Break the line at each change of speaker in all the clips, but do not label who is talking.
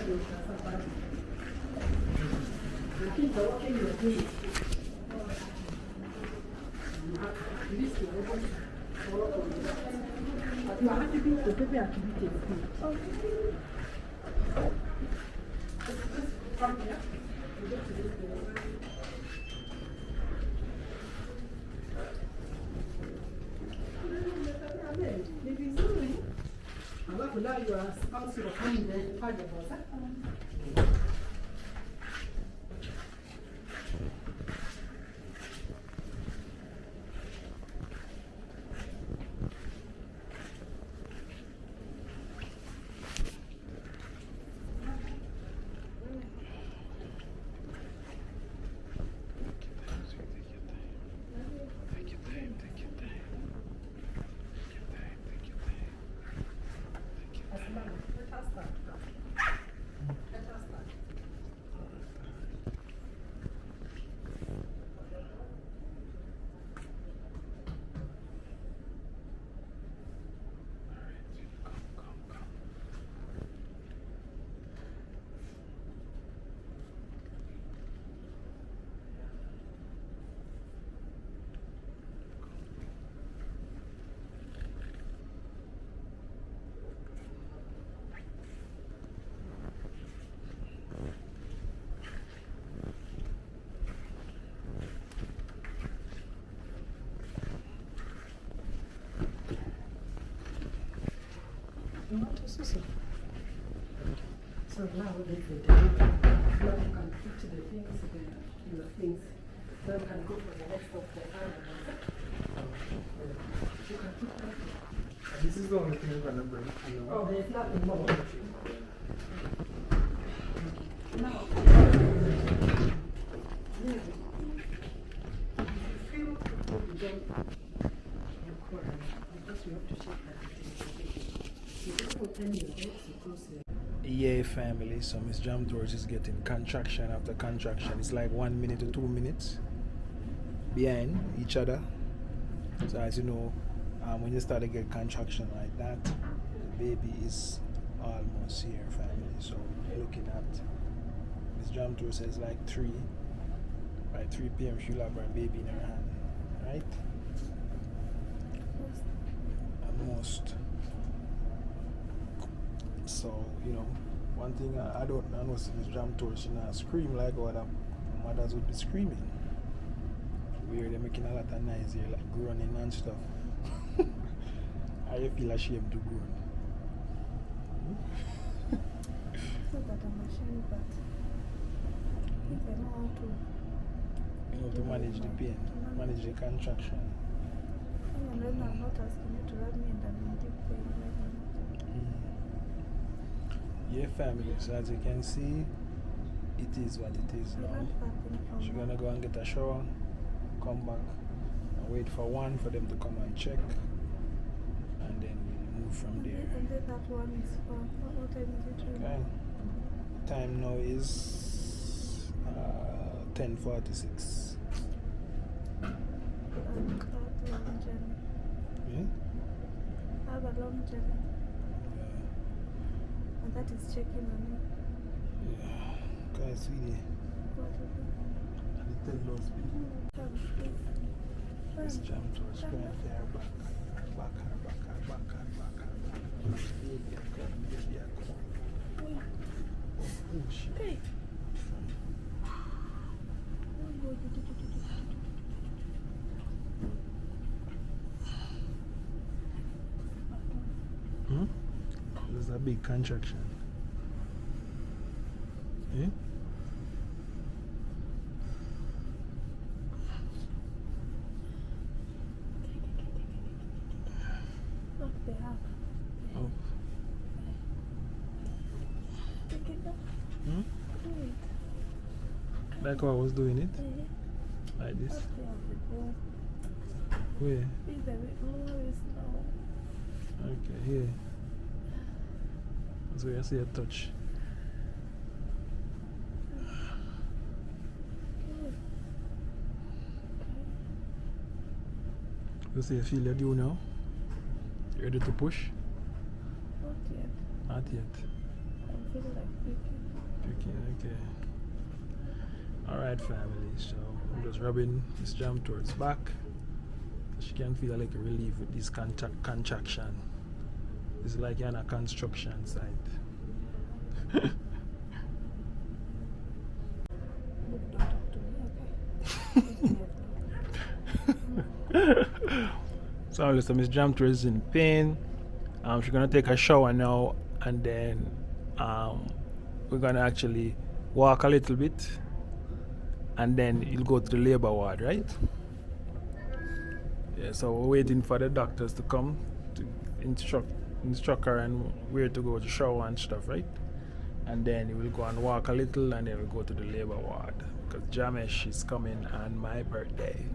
So now we can put the things, the things. Then we can go for the rest of the animals. You can put that.
This is the only thing we're going to bring.
Oh, there's nothing more. Now,
Yeah, family. So Miss Jam Tours is getting contraction after contraction. It's like 1 minute to 2 minutes behind each other. So as you know, when you start to get contraction like that, the baby is almost here, family. So looking at Miss Jam Tours says like 3. By 3 p.m. she'll have her baby in her hand, right? Most. So, you know, one thing I don't know is Miss Jam Tours, she not scream like other mothers would be screaming. Where they're making a lot of noise here, like groaning and stuff. I feel ashamed to groan.
It's not that I'm ashamed, but I think I know how to.
You know, to manage the pain, manage the contraction.
And then I'm not asking you to rub me and I'm in deep pain right now.
Yeah, family. So as you can see, it is what it is now. She's gonna go and get a shower, come back, and wait for one for them to come and check, and then we'll move from there.
And then that one is for what time is it?
Okay. Time now is 10:46.
Long journey.
Yeah?
I have a long journey. And that is checking on me.
Yeah. Okay, sweetie.
What is it?
And it tells us Miss Jam Tours, back her back. Baby, I come. Oh, shit.
Hey.
There's a big contraction. Eh?
Oh, they have.
Oh.
Take it up.
Hmm?
Do it.
Like how I was doing it? Like this?
Up there, the ball.
Where?
Is the ball is now.
Okay, here. So you see a touch. You see, feel you do now? You ready to push?
Not yet.
Not yet.
I'm feel like picking.
Okay. Alright, family. So I'm just rubbing this jam towards back. She can feel like a relief with this contraction. It's like you're on a construction site.
Look, don't talk to me, okay?
So listen, Miss Jam is in pain. She's gonna take a shower now, and then we're gonna actually walk a little bit, and then you'll go to the labor ward, right? Yeah. So we're waiting for the doctors to come to instruct her and where to go to shower and stuff, right? And then we'll go and walk a little, and then we'll go to the labor ward because Jamesh is coming on my birthday.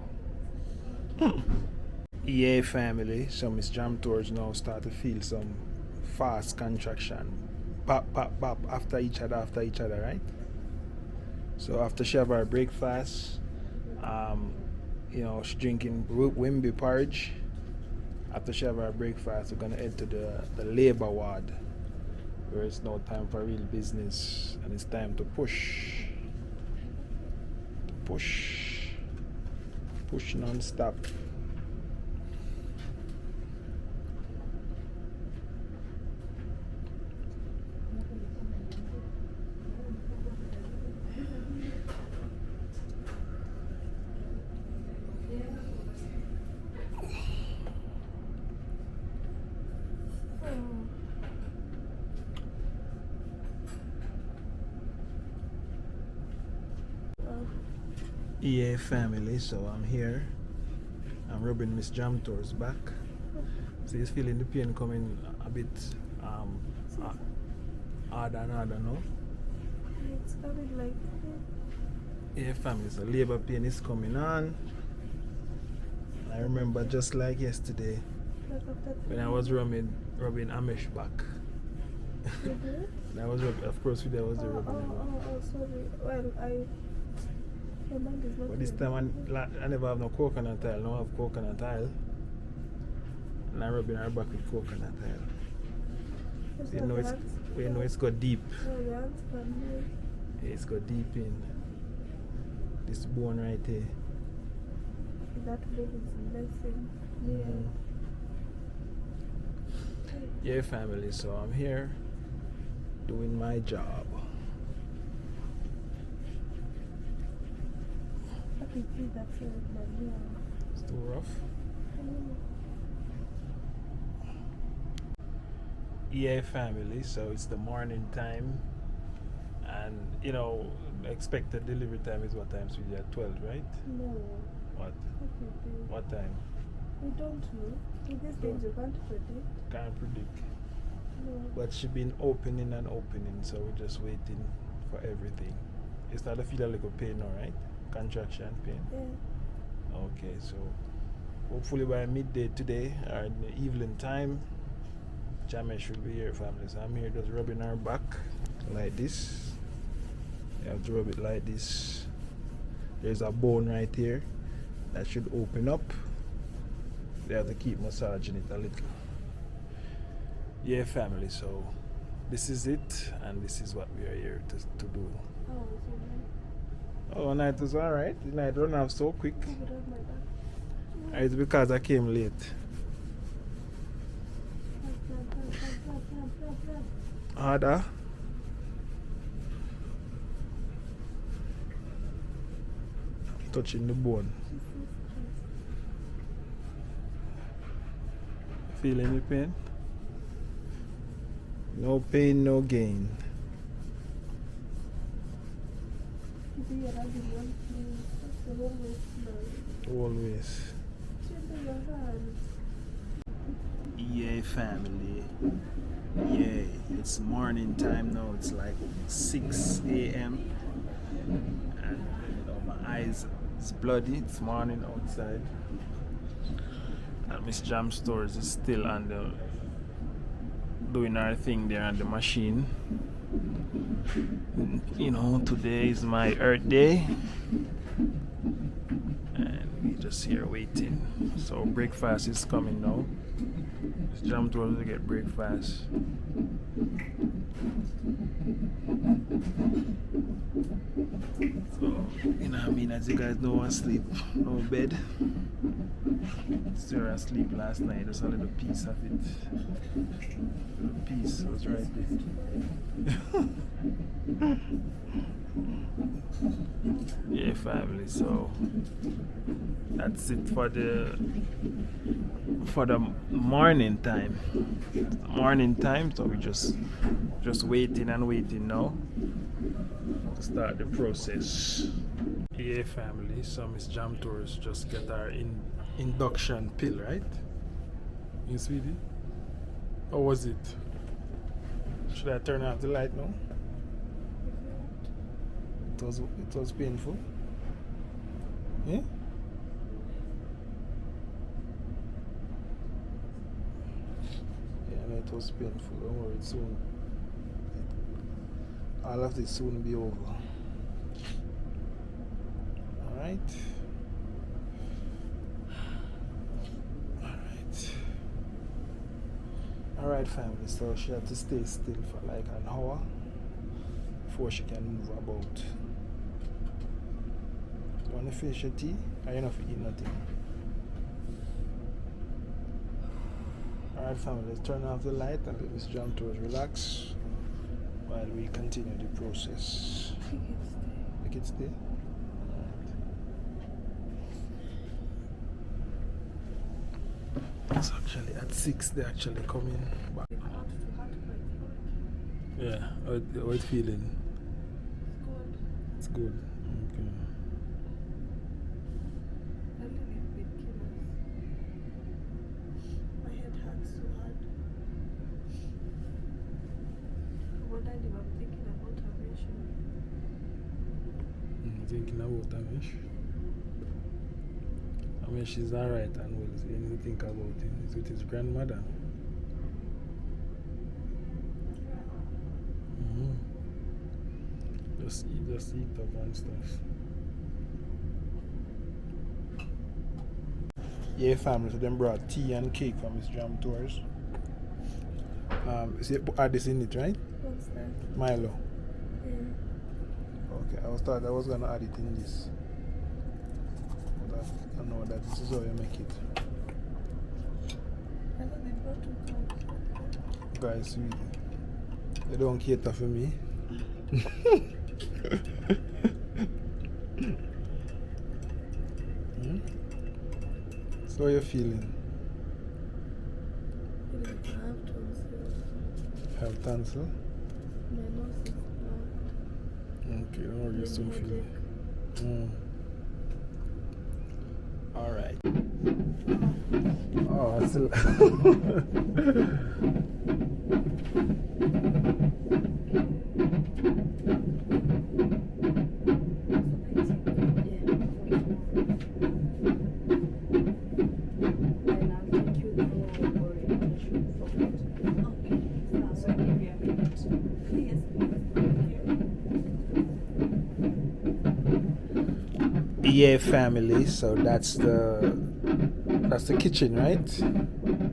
Yeah, family. So Miss Jam Tours now start to feel some fast contraction. Pop, pop, pop after each other, right? So after she have her breakfast, she's drinking Wimby porridge. After she have her breakfast, we're gonna head to the labor ward where it's no time for real business and it's time to push non-stop. Yeah, family. So I'm here. I'm rubbing Miss Jam Tour's back. So he's feeling the pain coming a bit harder and harder now.
It's coming like.
Yeah, family. So labor pain is coming on. I remember just like yesterday when I was rubbing Amish back.
Mm-hmm.
I was rubbing, of course, there was the rubbing.
Oh, sorry. Well,
but this time I never have no coconut oil. Now I have coconut oil. And I'm rubbing her back with coconut oil. So you know it's got deep. It's got deep in this bone right here.
That bone is messing.
Yeah, family. So I'm here doing my job. It's too rough. Yeah, family. So it's the morning time, and expected delivery time is what time? So you're at 12, right?
No.
What? What time?
We don't know. With these things you can't predict.
Can't predict.
No.
But she's been opening, so we're just waiting for everything. You start to feel a little pain now, right? Contraction pain.
Yeah.
Okay, so hopefully by midday today or in the evening time, Jamesh should be here, family. So I'm here just rubbing her back like this. You have to rub it like this. There's a bone right here that should open up. You have to keep massaging it a little. Yeah, family. So this is it, and this is what we are here to do.
Oh, so
Oh, night was alright. The night run off so quick. It's because I came late. Harder. Touching the bone. Feel any pain? No pain, no gain. Always. Yeah, family. Yeah, it's morning time now. It's like 6 a.m. And my eyes is bloody. It's morning outside. And Miss Jam Stores is still doing her thing there on the machine. Today is my Earth Day, and we just here waiting. So breakfast is coming now. Just jump towards to get breakfast. So, you know what I mean, as you guys know, I sleep no bed. Sarah sleep last night, just a little piece of it. A little piece was right there. Yeah, family, so that's it for the morning time. Morning time, so we just waiting and waiting now to start the process. Yeah, family, so Miss Jam Tours just get our induction pill, right? You sweetie? How was it? Should I turn off the light now? It was painful. Yeah? Yeah, no, it was painful. Don't worry, soon. All of this soon be over. Alright. Alright, family. So she had to stay still for like an hour before she can move about. You want to finish your tea? Or you not eat nothing? Alright, family, let's turn off the light and let Miss Jam Tours relax while we continue the process. Make it stay? Alright. It's actually at 6 they actually coming back. Yeah, how it feeling? It's good. Okay.
A little bit killers. My head hurts so hard. What I do, I'm thinking about aviation.
Thinking about Amish? Amish is alright and well. So you need to think about him. He's with his grandmother. Just eat up and stuff. Yeah, family, so them brought tea and cake for Miss Jam Tours. Add this in it, right?
What's that?
Milo.
Yeah.
Okay, I was gonna add it in this. But I know that this is how you make it.
I thought they brought 2 cups.
Guys, sweet. They don't cater for me. So how you feeling?
I have tonsils.
Have tonsil?
My nose is blocked.
Okay, don't worry, you soon feel it. Alright. Oh, I still. Yeah, family, so that's the kitchen, right?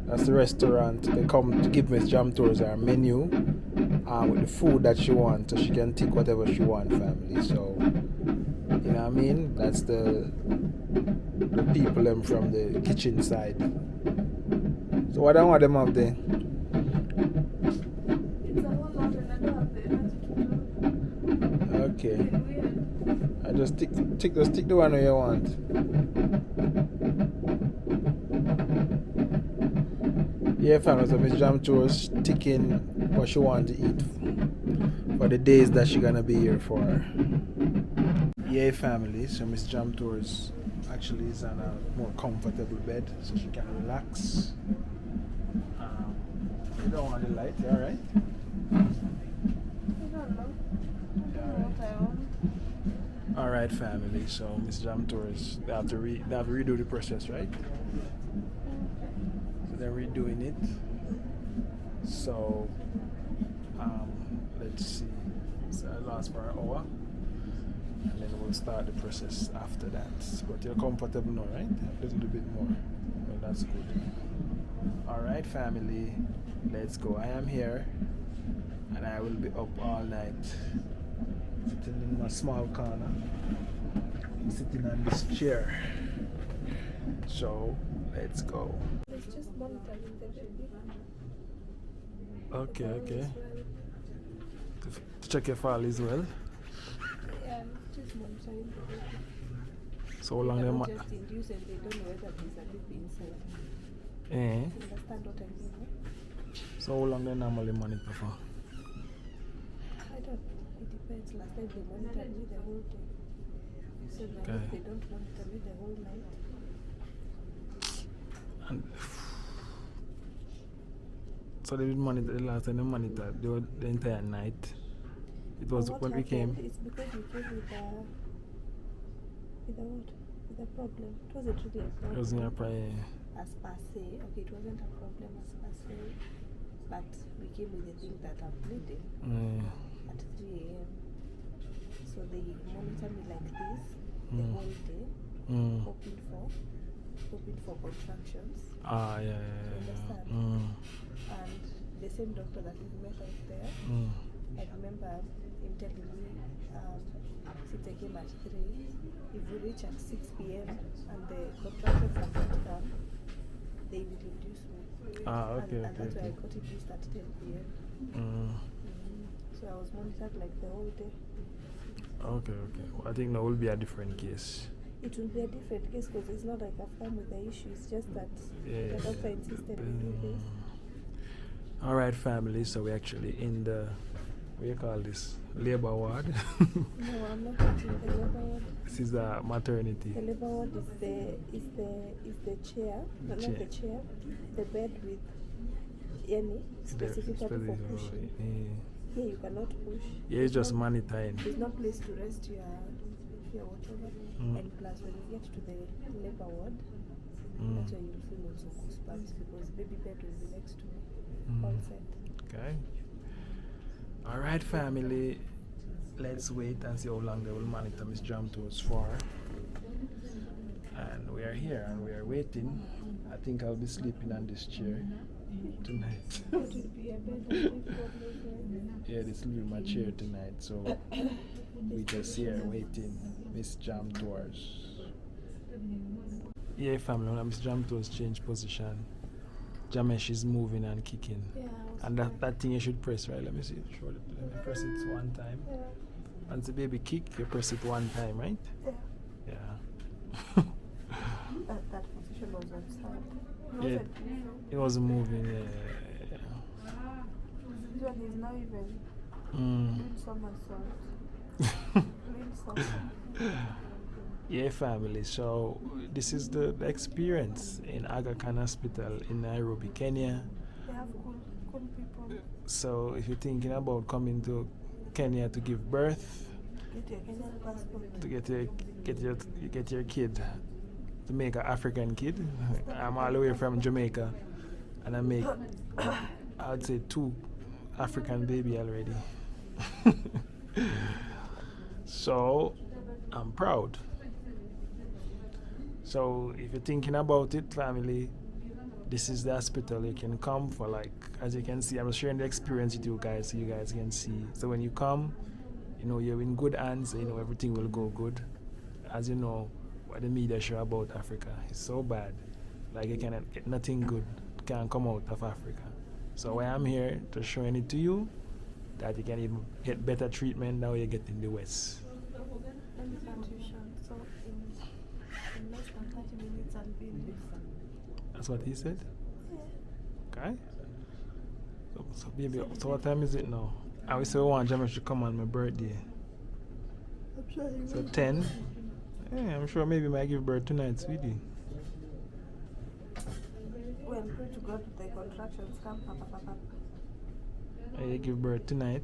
That's the restaurant. They come to give Miss Jam Tours our menu with the food that she wants, so she can take whatever she wants, family. So you know what I mean? That's the people them from the kitchen side. So what I want them up there?
It's a whole lot and I don't have the energy to do it.
Okay. I just stick the one you want. Yeah, family, so Miss Jam Tours taking what she wants to eat for the days that she's gonna be here for. Yeah, family, so Miss Jam Tours actually is on a more comfortable bed so she can relax. You don't want the light, you alright?
I don't know. I don't know what I want.
Alright, family, so Miss Jam Tours, they have to redo the process, right? So they're redoing it. So let's see. So it lasts for an hour and then we'll start the process after that. But you're comfortable now, right? A little bit more. Well, that's good. Alright, family, let's go. I am here and I will be up all night, sitting in my small corner, sitting on this chair. So, let's go.
It's just monitoring the baby.
Okay,
All
okay.
is well.
To check if all is well.
Yeah, just monitoring the baby.
So how long
They
them
don't just induce and they don't know whether there's a baby inside.
eh?
You understand what I mean? Eh?
So how long they normally monitor for?
I don't know. It depends. Last time they monitored me the whole day. So now
Okay.
if they don't monitor me the whole night.
And so they didn't monitor the last time they monitored the entire night. It was
What
when we came.
happened is because we came with a what? With a problem. It wasn't really a problem.
It was in a prayer.
As per se. Okay, it wasn't a problem as per se. But we came with the thing that I'm bleeding at 3 a.m. So they monitor me like this the whole day, hoping for contractions.
Ah, yeah.
Understand? And the same doctor that we met out there, I remember him telling me, since I came at 3, if we reach at 6 p.m. and the contractions have not come, they will induce me.
Ah, okay,
and that's why I
okay.
got induced at 10 p.m. So I was monitored like the whole day.
Okay. Well, I think that will be a different case.
It will be a different case because it's not like I've come with the issue, it's just that
Yeah.
the doctor insisted we do this.
Alright, family, so we're actually in the, what do you call this? Labor ward.
No, I'm not touching the labor ward.
This is a maternity.
The labor ward is the chair, no, not the chair, the bed with any specifically for pushing. Here you cannot push.
Yeah, it's just monitoring.
There's no place to rest your whatever. And plus when you get to the labor ward, that's where you'll feel also goosebumps because baby bed will be next to me. All set.
Okay. Alright, family, let's wait and see how long they will monitor Miss Jamtoes for. And we are here and we are waiting. I think I'll be sleeping on this chair tonight.
It will be a bed and take one.
Yeah, this will be my chair tonight, so we just here waiting Miss Jamtoes. Yeah, family, when Miss Jamtoes change position, Jamesh is moving and kicking.
Yeah,
And that thing you should press, right? Let me see. Let me press it one time.
yeah.
Once the baby kick, you press it one time, right?
Yeah.
Yeah.
That position was upside.
Yeah, it wasn't moving. Yeah.
This one is now even doing somersault. Doing something.
Yeah, family. So this is the experience in Aga Khan Hospital in Nairobi, Kenya.
They have cool people.
So if you're thinking about coming to Kenya to give birth,
Get your Kenyan passport.
to get your kid to make an African kid. I'm all the way from Jamaica, and I make I would say 2 African baby already. So I'm proud. So if you're thinking about it, family, this is the hospital you can come for. Like, as you can see, I'm sharing the experience with you guys so you guys can see. So when you come, you know you're in good hands, you know everything will go good. As you know, what the media show about Africa is so bad. Like you cannot get nothing good can come out of Africa. So I am here to showing it to you that you can even get better treatment now you get in the West.
Let me transition. So in less than 30 minutes I'll be in this.
That's what he said?
Yeah.
Okay. So baby, so what time is it now? I will say one Jamesh to come on my birthday.
I'm sure he
So
will.
10. Yeah, I'm sure maybe I might give birth tonight, sweetie.
When pray to God the contractions come, papa.
I give birth tonight.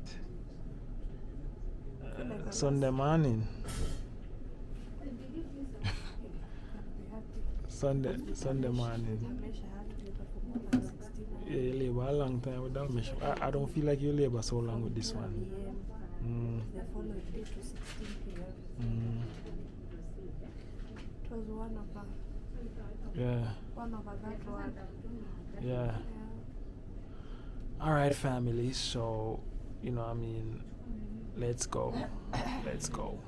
Sunday morning. Sunday morning. Yeah, you labor a long time with that mesh. I don't feel like you labor so long with this one.
The following day to 16 p.m. It was one of that word.
Yeah. All right, family. So, let's go. Let's go.